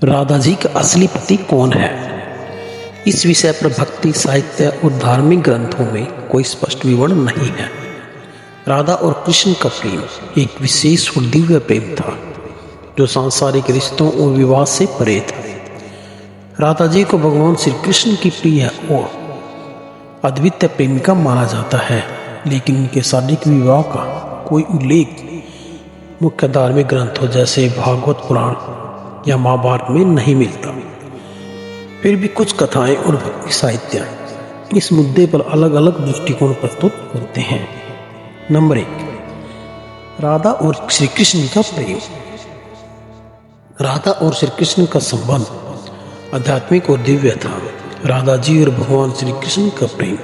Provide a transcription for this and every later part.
राधा जी का असली पति कौन है? इस विषय पर भक्ति साहित्य और धार्मिक ग्रंथों में कोई स्पष्ट विवरण नहीं है। राधा और कृष्ण का प्रेम एक विशेष और दिव्य प्रेम था जो सांसारिक रिश्तों और विवाह से परे था। राधा जी को भगवान श्री कृष्ण की प्रिय और अद्वितीय प्रेमिका माना जाता है, लेकिन उनके शारीरिक विवाह का कोई उल्लेख मुख्य धार्मिक ग्रंथों जैसे भागवत पुराण या महाभारत में नहीं मिलता। फिर भी कुछ कथाएं और भक्ति साहित्य इस मुद्दे पर अलग अलग दृष्टिकोण प्रस्तुत करते हैं। नंबर 1, राधा और श्री कृष्ण का प्रेम। राधा और श्री कृष्ण का संबंध आध्यात्मिक और दिव्य था। राधा जी और भगवान श्री कृष्ण का प्रेम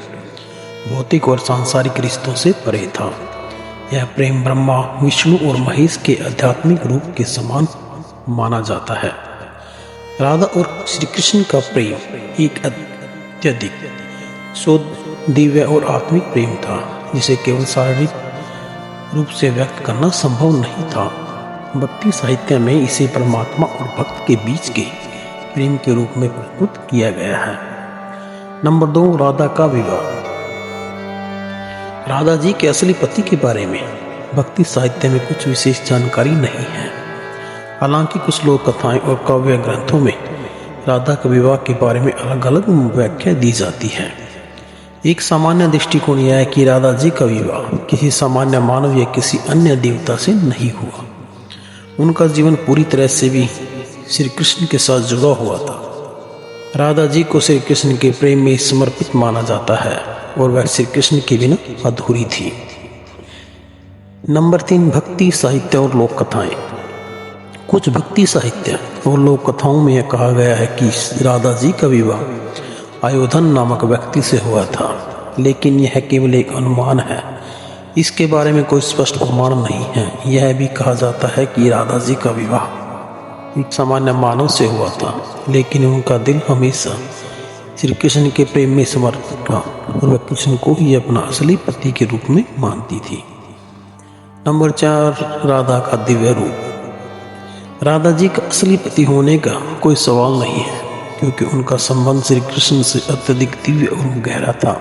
भौतिक और सांसारिक रिश्तों से परे था। यह प्रेम ब्रह्मा, विष्णु और महेश के आध्यात्मिक रूप के समान माना जाता है। राधा और श्री कृष्ण का प्रेम एक अत्यधिक शुद्ध, दिव्य और आत्मिक प्रेम था, जिसे केवल शारीरिक रूप से व्यक्त करना संभव नहीं था। भक्ति साहित्य में इसे परमात्मा और भक्त के बीच के प्रेम के रूप में प्रस्तुत किया गया है। नंबर 2, राधा का विवाह। राधा जी के असली पति के बारे में भक्ति साहित्य में कुछ विशेष जानकारी नहीं है। हालांकि कुछ लोक कथाएं और काव्य ग्रंथों में राधा के विवाह के बारे में अलग अलग व्याख्या दी जाती है। एक सामान्य दृष्टिकोण यह है कि राधा जी का विवाह किसी सामान्य मानव या किसी अन्य देवता से नहीं हुआ। उनका जीवन पूरी तरह से भी श्री कृष्ण के साथ जुड़ा हुआ था। राधा जी को श्री कृष्ण के प्रेम में समर्पित माना जाता है और वह श्री कृष्ण के बिना अधूरी थी। नंबर 3, भक्ति साहित्य और लोक कथाएं। कुछ भक्ति साहित्य और लोक कथाओं में यह कहा गया है कि राधा जी का विवाह आयोधन नामक व्यक्ति से हुआ था, लेकिन यह केवल एक अनुमान है। इसके बारे में कोई स्पष्ट प्रमाण नहीं है। यह भी कहा जाता है कि राधा जी का विवाह एक सामान्य मानव से हुआ था, लेकिन उनका दिल हमेशा श्री कृष्ण के प्रेम में समर्पित था और वह कृष्ण को ही अपना असली पति के रूप में मानती थी। नंबर 4, राधा का दिव्य रूप। राधा जी का असली पति होने का कोई सवाल नहीं है, क्योंकि उनका संबंध श्री कृष्ण से अत्यधिक दिव्य और गहरा था।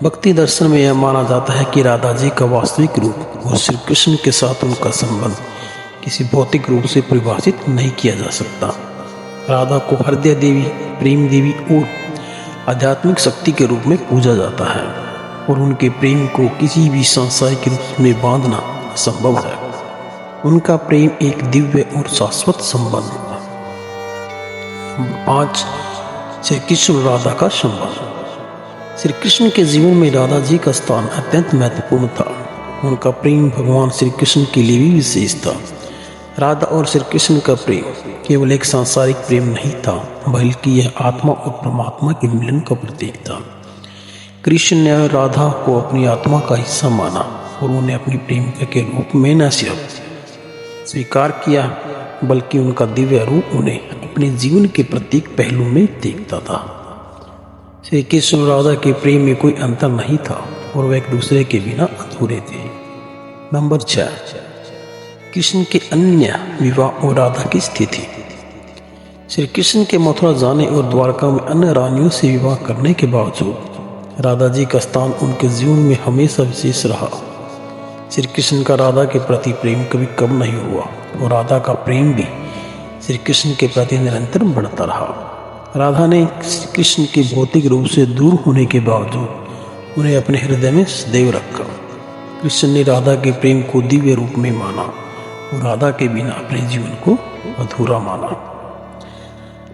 भक्ति दर्शन में यह माना जाता है कि राधा जी का वास्तविक रूप और श्री कृष्ण के साथ उनका संबंध किसी भौतिक रूप से परिभाषित नहीं किया जा सकता। राधा को हृदय देवी, प्रेम देवी और आध्यात्मिक शक्ति के रूप में पूजा जाता है और उनके प्रेम को किसी भी सांसारिक रूप में बांधना असंभव है। उनका प्रेम एक दिव्य और शाश्वत संबंध था। 5, श्री कृष्ण और राधा का संबंध। श्री कृष्ण के जीवन में राधा जी का स्थान अत्यंत महत्वपूर्ण था। उनका प्रेम भगवान श्री कृष्ण के लिए भी विशेष था। राधा और श्री कृष्ण का प्रेम केवल एक सांसारिक प्रेम नहीं था, बल्कि यह आत्मा और परमात्मा के मिलन का प्रतीक था। कृष्ण ने राधा को अपनी आत्मा का हिस्सा माना और उन्हें अपनी प्रेमिका के रूप में न सिर्फ स्वीकार किया, बल्कि उनका दिव्य रूप उन्हें अपने जीवन के प्रत्येक पहलू में देखता था। श्री कृष्ण और राधा के प्रेम में कोई अंतर नहीं था और वे एक दूसरे के बिना अधूरे थे। नंबर 6, कृष्ण के अन्य विवाह और राधा की स्थिति। श्री कृष्ण के मथुरा जाने और द्वारका में अन्य रानियों से विवाह करने के बावजूद राधा जी का स्थान उनके जीवन में हमेशा विशेष रहा। श्री कृष्ण का राधा के प्रति प्रेम कभी कम नहीं हुआ और राधा का प्रेम भी श्री कृष्ण के प्रति निरंतर बढ़ता रहा। राधा ने श्री कृष्ण के भौतिक रूप से दूर होने के बावजूद उन्हें अपने हृदय में सदैव रखा। कृष्ण ने राधा के प्रेम को दिव्य रूप में माना और राधा के बिना अपने जीवन को अधूरा माना।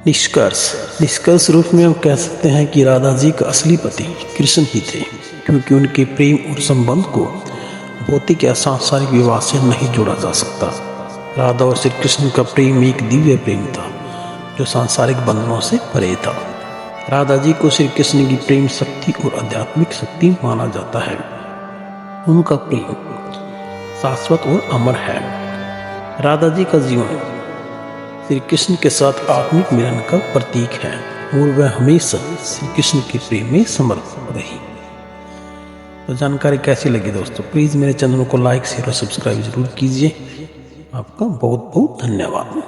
निष्कर्ष रूप में हम कह सकते हैं कि राधा जी का असली पति कृष्ण ही थे, क्योंकि उनके प्रेम और संबंध को भौतिक या सांसारिक विवाह से नहीं जोड़ा जा सकता। राधा और श्री कृष्ण का प्रेम एक दिव्य प्रेम था जो सांसारिक बंधनों से परे था। राधा जी को श्री कृष्ण की प्रेम शक्ति और आध्यात्मिक शक्ति माना जाता है। उनका प्रेम शाश्वत और अमर है। राधा जी का जीवन श्री कृष्ण के साथ आत्मिक मिलन का प्रतीक है और वह हमेशा श्री कृष्ण के प्रेम में समर्पित रही। तो जानकारी कैसी लगी दोस्तों, प्लीज़ मेरे चैनल को लाइक, शेयर और सब्सक्राइब जरूर कीजिए। आपका बहुत बहुत धन्यवाद।